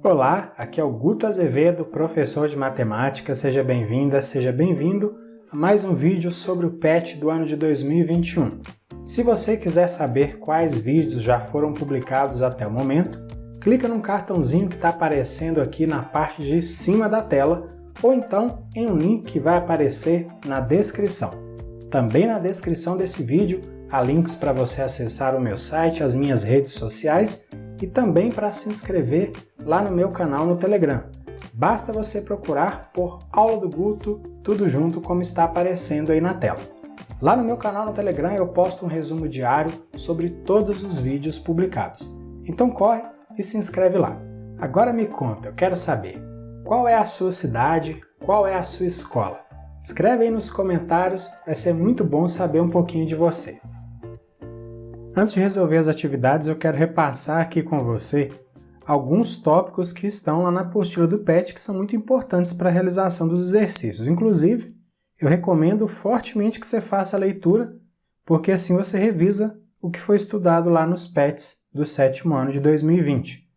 Olá, aqui é o Guto Azevedo, professor de matemática. Seja bem-vinda, seja bem-vindo a mais um vídeo sobre o PET do ano de 2021. Se você quiser saber quais vídeos já foram publicados até o momento, clica no cartãozinho que está aparecendo aqui na parte de cima da tela ou então em um link que vai aparecer na descrição. Também na descrição desse vídeo há links para você acessar o meu site, as minhas redes sociais e também para se inscrever lá no meu canal no Telegram. Basta você procurar por Aula do Guto, tudo junto como está aparecendo aí na tela. Lá no meu canal no Telegram eu posto um resumo diário sobre todos os vídeos publicados. Então corre e se inscreve lá. Agora me conta, eu quero saber, qual é a sua cidade, qual é a sua escola? Escreve aí nos comentários, vai ser muito bom saber um pouquinho de você. Antes de resolver as atividades, eu quero repassar aqui com você alguns tópicos que estão lá na apostila do PET que são muito importantes para a realização dos exercícios. Inclusive, eu recomendo fortemente que você faça a leitura, porque assim você revisa o que foi estudado lá nos PETs do 7º ano de 2020.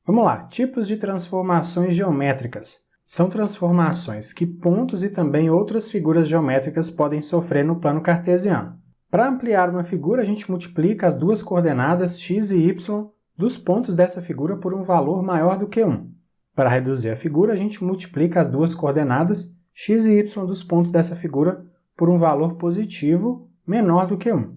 Vamos lá, tipos de transformações geométricas. São transformações que pontos e também outras figuras geométricas podem sofrer no plano cartesiano. Para ampliar uma figura, a gente multiplica as duas coordenadas x e y dos pontos dessa figura por um valor maior do que 1. Para reduzir a figura, a gente multiplica as duas coordenadas x e y dos pontos dessa figura por um valor positivo menor do que 1.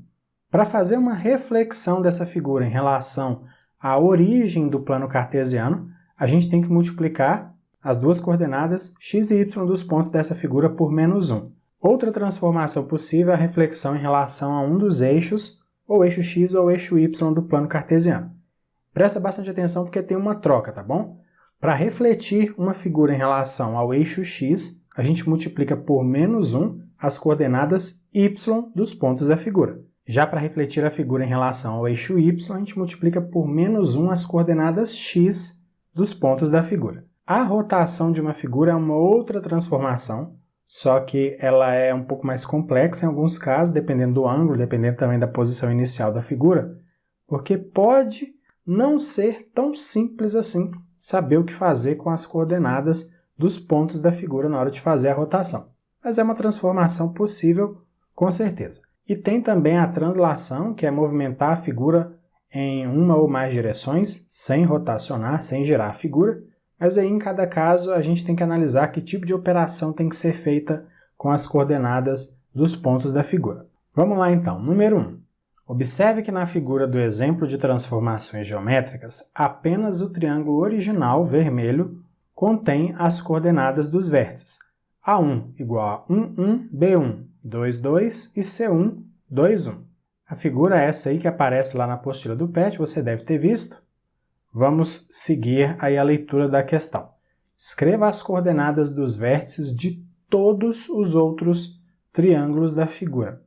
Para fazer uma reflexão dessa figura em relação à origem do plano cartesiano, a gente tem que multiplicar as duas coordenadas x e y dos pontos dessa figura por menos 1. Outra transformação possível é a reflexão em relação a um dos eixos, ou eixo x ou eixo y do plano cartesiano. Presta bastante atenção porque tem uma troca, tá bom? Para refletir uma figura em relação ao eixo x, a gente multiplica por menos 1 as coordenadas y dos pontos da figura. Já para refletir a figura em relação ao eixo y, a gente multiplica por menos 1 as coordenadas x dos pontos da figura. A rotação de uma figura é uma outra transformação, só que ela é um pouco mais complexa em alguns casos, dependendo do ângulo, dependendo também da posição inicial da figura, porque pode não ser tão simples assim saber o que fazer com as coordenadas dos pontos da figura na hora de fazer a rotação. Mas é uma transformação possível, com certeza. E tem também a translação, que é movimentar a figura em uma ou mais direções, sem rotacionar, sem girar a figura, mas aí em cada caso a gente tem que analisar que tipo de operação tem que ser feita com as coordenadas dos pontos da figura. Vamos lá então, número 1. Observe que na figura do exemplo de transformações geométricas, apenas o triângulo original vermelho contém as coordenadas dos vértices. A1 igual a 1, 1, B1, 2, 2 e C1, 2, 1. A figura é essa aí que aparece lá na apostila do PET, você deve ter visto. Vamos seguir aí a leitura da questão. Escreva as coordenadas dos vértices de todos os outros triângulos da figura.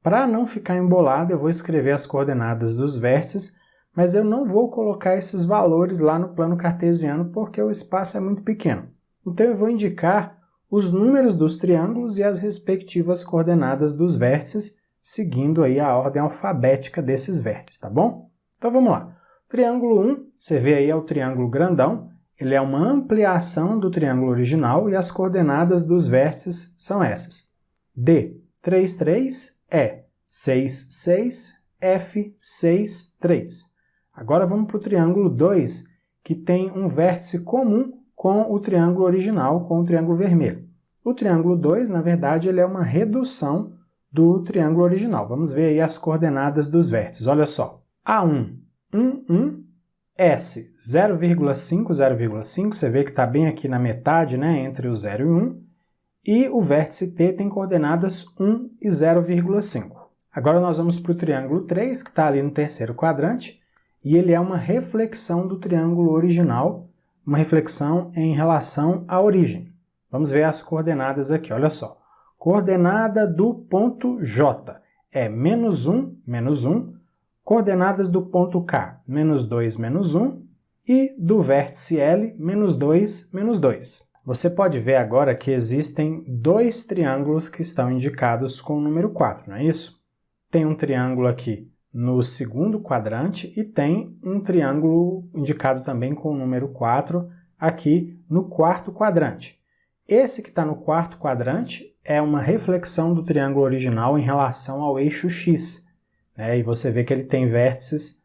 Para não ficar embolado, eu vou escrever as coordenadas dos vértices, mas eu não vou colocar esses valores lá no plano cartesiano porque o espaço é muito pequeno. Então eu vou indicar os números dos triângulos e as respectivas coordenadas dos vértices, seguindo aí a ordem alfabética desses vértices, tá bom? Então vamos lá. Triângulo 1, você vê aí é o triângulo grandão, ele é uma ampliação do triângulo original e as coordenadas dos vértices são essas. D, 3, 3, E, 6, 6, F, 6, 3. Agora vamos para o triângulo 2, que tem um vértice comum com o triângulo original, com o triângulo vermelho. O triângulo 2, na verdade, ele é uma redução do triângulo original. Vamos ver aí as coordenadas dos vértices. Olha só. A1, 1, 1, S, 0,5, 0,5, você vê que está bem aqui na metade, né, entre o 0 e 1, e o vértice T tem coordenadas 1 e 0,5. Agora nós vamos para o triângulo 3, que está ali no terceiro quadrante, e ele é uma reflexão do triângulo original, uma reflexão em relação à origem. Vamos ver as coordenadas aqui, olha só. Coordenada do ponto J é menos 1, menos 1, coordenadas do ponto K, menos 2, menos 1, e do vértice L, menos 2, menos 2. Você pode ver agora que existem dois triângulos que estão indicados com o número 4, não é isso? Tem um triângulo aqui no segundo quadrante e tem um triângulo indicado também com o número 4 aqui no quarto quadrante. Esse que está no quarto quadrante é uma reflexão do triângulo original em relação ao eixo X, né? E você vê que ele tem vértices,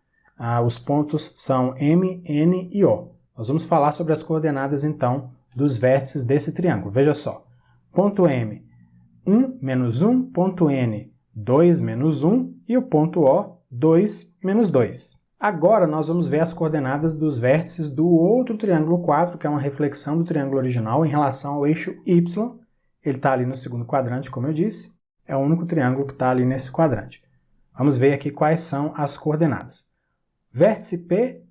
os pontos são M, N e O. Nós vamos falar sobre as coordenadas, então, dos vértices desse triângulo. Veja só, ponto M, 1, menos 1, ponto N, 2, menos 1, e o ponto O, 2, menos 2. Agora nós vamos ver as coordenadas dos vértices do outro triângulo 4, que é uma reflexão do triângulo original em relação ao eixo Y. Ele está ali no segundo quadrante, como eu disse. É o único triângulo que está ali nesse quadrante. Vamos ver aqui quais são as coordenadas. Vértice P,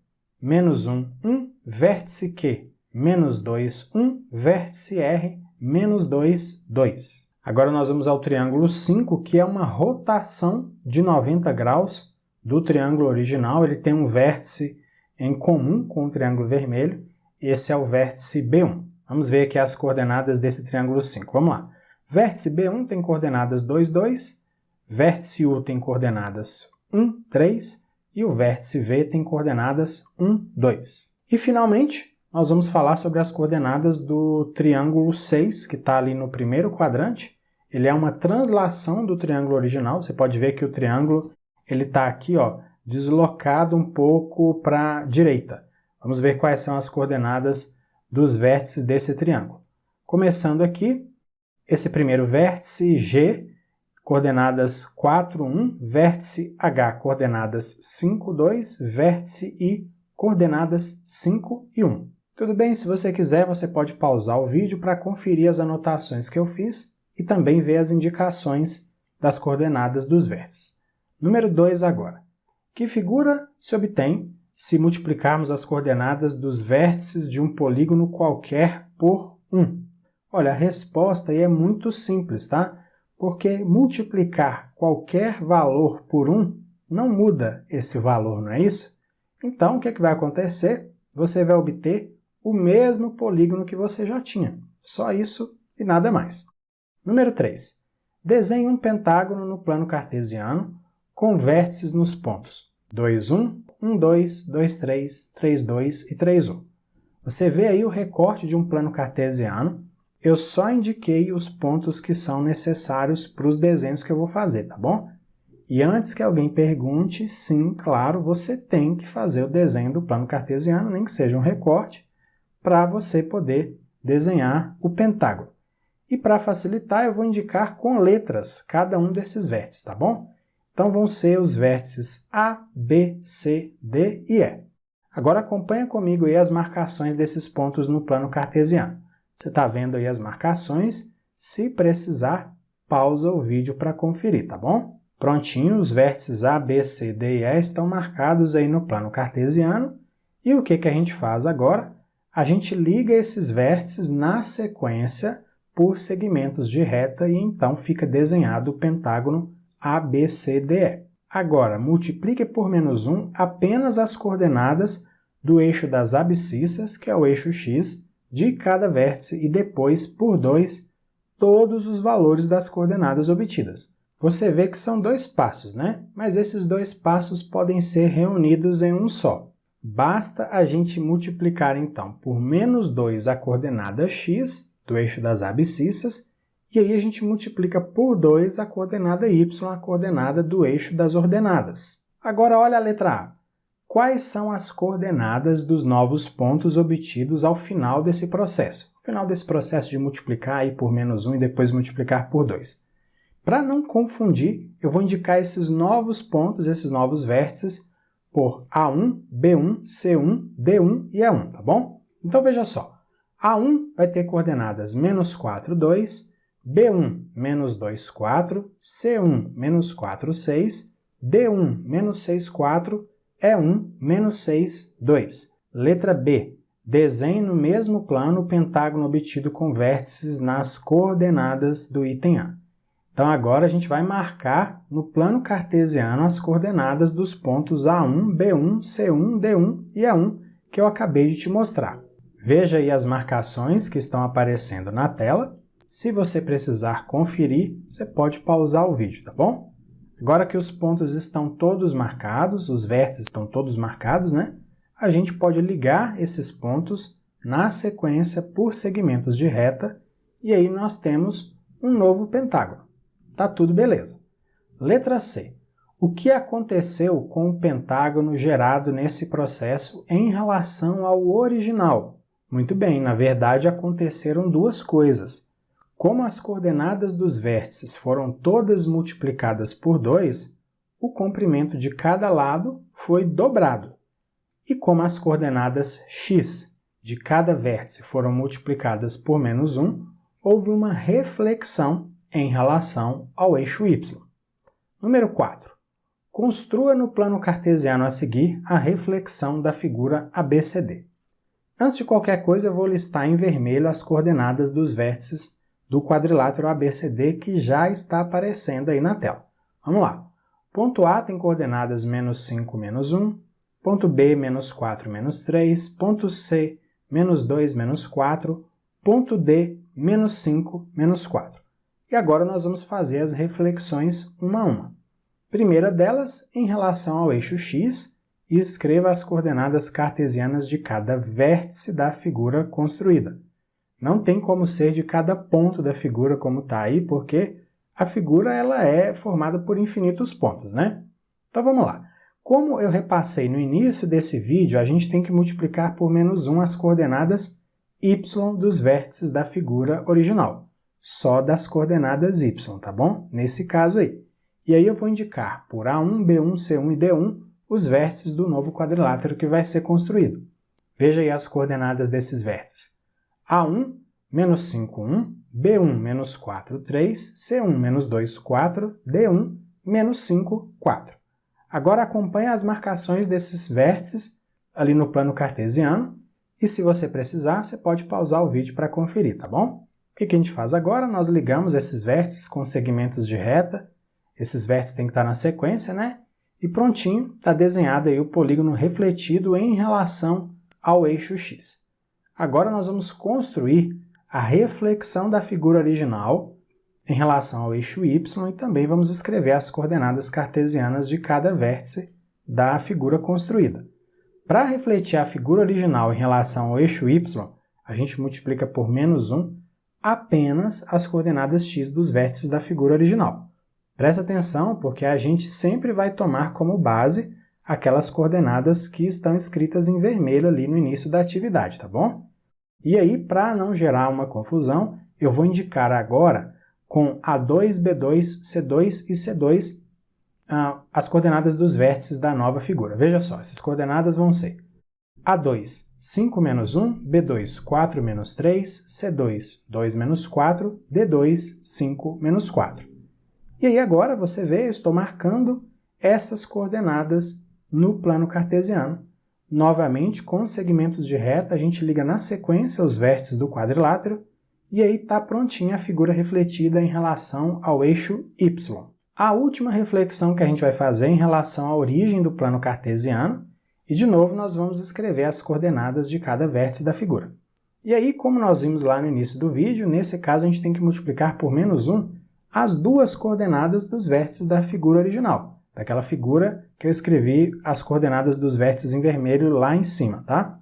menos 1, 1. Vértice Q, menos 2, 1. Vértice R, menos 2, 2. Agora nós vamos ao triângulo 5, que é uma rotação de 90 graus do triângulo original. Ele tem um vértice em comum com o triângulo vermelho. Esse é o vértice B1. Vamos ver aqui as coordenadas desse triângulo 5. Vamos lá. Vértice B1 tem coordenadas 2, 2. Vértice U tem coordenadas 1, 3. E o vértice V tem coordenadas 1, 2. E, finalmente, nós vamos falar sobre as coordenadas do triângulo 6, que está ali no primeiro quadrante. Ele é uma translação do triângulo original. Você pode ver que o triângulo ele está aqui, ó, deslocado um pouco para a direita. Vamos ver quais são as coordenadas dos vértices desse triângulo. Começando aqui, esse primeiro vértice G, coordenadas 4, 1, vértice H, coordenadas 5, 2, vértice I, coordenadas 5 e 1. Tudo bem? Se você quiser, você pode pausar o vídeo para conferir as anotações que eu fiz e também ver as indicações das coordenadas dos vértices. Número 2 agora. Que figura se obtém se multiplicarmos as coordenadas dos vértices de um polígono qualquer por 1? Olha, a resposta aí é muito simples, tá? Porque multiplicar qualquer valor por 1 não muda esse valor, não é isso? Então, o que vai acontecer? Você vai obter o mesmo polígono que você já tinha. Só isso e nada mais. Número 3. Desenhe um pentágono no plano cartesiano com vértices nos pontos 2, 1, 1, 2, 2, 3, 3, 2 e 3, 1. Você vê aí o recorte de um plano cartesiano. Eu só indiquei os pontos que são necessários para os desenhos que eu vou fazer, tá bom? E antes que alguém pergunte, sim, claro, você tem que fazer o desenho do plano cartesiano, nem que seja um recorte, para você poder desenhar o pentágono. E para facilitar, eu vou indicar com letras cada um desses vértices, tá bom? Então vão ser os vértices A, B, C, D e E. Agora acompanha comigo aí as marcações desses pontos no plano cartesiano. Você está vendo aí as marcações? Se precisar, pausa o vídeo para conferir, tá bom? Prontinho, os vértices A, B, C, D e E estão marcados aí no plano cartesiano. E o que a gente faz agora? A gente liga esses vértices na sequência por segmentos de reta e então fica desenhado o pentágono ABCDE. Agora, multiplique por menos 1 apenas as coordenadas do eixo das abscissas, que é o eixo X, de cada vértice, e depois, por 2, todos os valores das coordenadas obtidas. Você vê que são 2 passos, né? Mas esses 2 passos podem ser reunidos em um só. Basta a gente multiplicar, então, por menos 2 a coordenada x, do eixo das abscissas, e aí a gente multiplica por 2 a coordenada y, a coordenada do eixo das ordenadas. Agora olha a letra A. Quais são as coordenadas dos novos pontos obtidos ao final desse processo? Ao final desse processo de multiplicar aí por menos 1 e depois multiplicar por 2. Para não confundir, eu vou indicar esses novos pontos, esses novos vértices, por A1, B1, C1, D1 e E1, tá bom? Então veja só, A1 vai ter coordenadas menos 4, 2, B1, menos 2, 4, C1, menos 4, 6, D1, menos 6, 4, E1, menos 6, 2. Letra B. Desenhe no mesmo plano o pentágono obtido com vértices nas coordenadas do item A. Então agora a gente vai marcar no plano cartesiano as coordenadas dos pontos A1, B1, C1, D1 e E1 que eu acabei de te mostrar. Veja aí as marcações que estão aparecendo na tela. Se você precisar conferir, você pode pausar o vídeo, tá bom? Agora que os pontos estão todos marcados, os vértices estão todos marcados, né? A gente pode ligar esses pontos na sequência por segmentos de reta, e aí nós temos um novo pentágono. Tá tudo beleza. Letra C. O que aconteceu com o pentágono gerado nesse processo em relação ao original? Muito bem, na verdade aconteceram duas coisas. Como as coordenadas dos vértices foram todas multiplicadas por 2, o comprimento de cada lado foi dobrado. E como as coordenadas x de cada vértice foram multiplicadas por menos 1, houve uma reflexão em relação ao eixo y. Número 4. Construa no plano cartesiano a seguir a reflexão da figura ABCD. Antes de qualquer coisa, eu vou listar em vermelho as coordenadas dos vértices do quadrilátero ABCD que já está aparecendo aí na tela. Vamos lá. Ponto A tem coordenadas menos 5, menos 1. Ponto B, menos 4, menos 3. Ponto C, menos 2, menos 4. Ponto D, menos 5, menos 4. E agora nós vamos fazer as reflexões uma a uma. Primeira delas, em relação ao eixo x, e escreva as coordenadas cartesianas de cada vértice da figura construída. Não tem como ser de cada ponto da figura como está aí, porque a figura ela é formada por infinitos pontos, né? Então vamos lá. Como eu repassei no início desse vídeo, a gente tem que multiplicar por menos 1 as coordenadas y dos vértices da figura original. Só das coordenadas y, tá bom? Nesse caso aí. E aí eu vou indicar por A1, B1, C1 e D1 os vértices do novo quadrilátero que vai ser construído. Veja aí as coordenadas desses vértices. A1, menos 5, 1, B1, menos 4, 3, C1, menos 2, 4, D1, menos 5, 4. Agora acompanhe as marcações desses vértices ali no plano cartesiano e se você precisar, você pode pausar o vídeo para conferir, tá bom? O que a gente faz agora? Nós ligamos esses vértices com segmentos de reta. Esses vértices têm que estar na sequência, né? E prontinho, está desenhado aí o polígono refletido em relação ao eixo x. Agora nós vamos construir a reflexão da figura original em relação ao eixo y e também vamos escrever as coordenadas cartesianas de cada vértice da figura construída. Para refletir a figura original em relação ao eixo y, a gente multiplica por menos 1 apenas as coordenadas x dos vértices da figura original. Presta atenção, porque a gente sempre vai tomar como base aquelas coordenadas que estão escritas em vermelho ali no início da atividade, tá bom? E aí, para não gerar uma confusão, eu vou indicar agora com A2, B2, C2 e C2 as coordenadas dos vértices da nova figura. Veja só, essas coordenadas vão ser A2, 5 menos 1, B2, 4 menos 3, C2, 2 menos 4, D2, 5 menos 4. E aí agora você vê, eu estou marcando essas coordenadas no plano cartesiano. Novamente, com segmentos de reta, a gente liga na sequência os vértices do quadrilátero e aí está prontinha a figura refletida em relação ao eixo y. A última reflexão que a gente vai fazer é em relação à origem do plano cartesiano e, de novo, nós vamos escrever as coordenadas de cada vértice da figura. E aí, como nós vimos lá no início do vídeo, nesse caso a gente tem que multiplicar por menos 1 as duas coordenadas dos vértices da figura original, daquela figura que eu escrevi as coordenadas dos vértices em vermelho lá em cima, tá?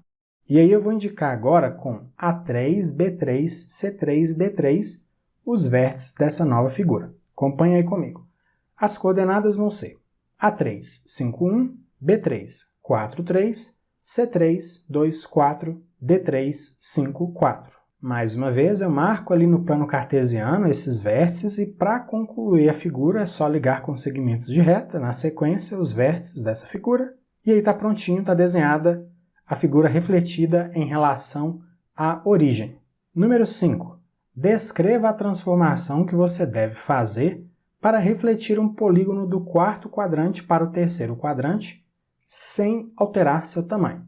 E aí eu vou indicar agora com A3, B3, C3 e D3 os vértices dessa nova figura. Acompanhe aí comigo. As coordenadas vão ser A3, 5, 1, B3, 4, 3, C3, 2, 4, D3, 5, 4. Mais uma vez, eu marco ali no plano cartesiano esses vértices e para concluir a figura é só ligar com segmentos de reta, na sequência, os vértices dessa figura. E aí está prontinho, está desenhada a figura refletida em relação à origem. Número 5. Descreva a transformação que você deve fazer para refletir um polígono do quarto quadrante para o terceiro quadrante sem alterar seu tamanho.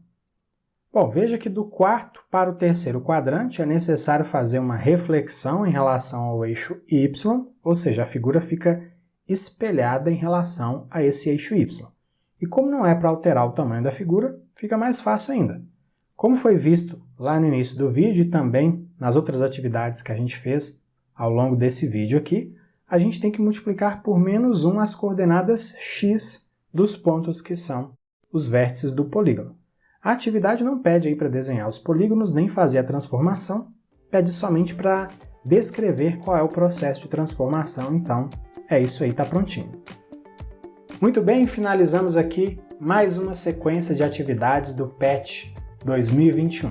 Bom, veja que do quarto para o terceiro quadrante é necessário fazer uma reflexão em relação ao eixo y, ou seja, a figura fica espelhada em relação a esse eixo y. E como não é para alterar o tamanho da figura, fica mais fácil ainda. Como foi visto lá no início do vídeo e também nas outras atividades que a gente fez ao longo desse vídeo aqui, a gente tem que multiplicar por menos 1 as coordenadas x dos pontos que são os vértices do polígono. A atividade não pede aí para desenhar os polígonos nem fazer a transformação, pede somente para descrever qual é o processo de transformação, então é isso aí, tá prontinho. Muito bem, finalizamos aqui mais uma sequência de atividades do PET 2021.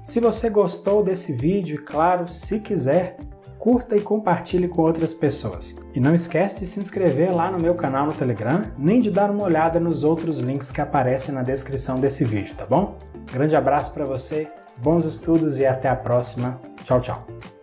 Se você gostou desse vídeo, claro, se quiser, curta e compartilhe com outras pessoas. E não esquece de se inscrever lá no meu canal no Telegram, nem de dar uma olhada nos outros links que aparecem na descrição desse vídeo, tá bom? Grande abraço para você, bons estudos e até a próxima. Tchau, tchau!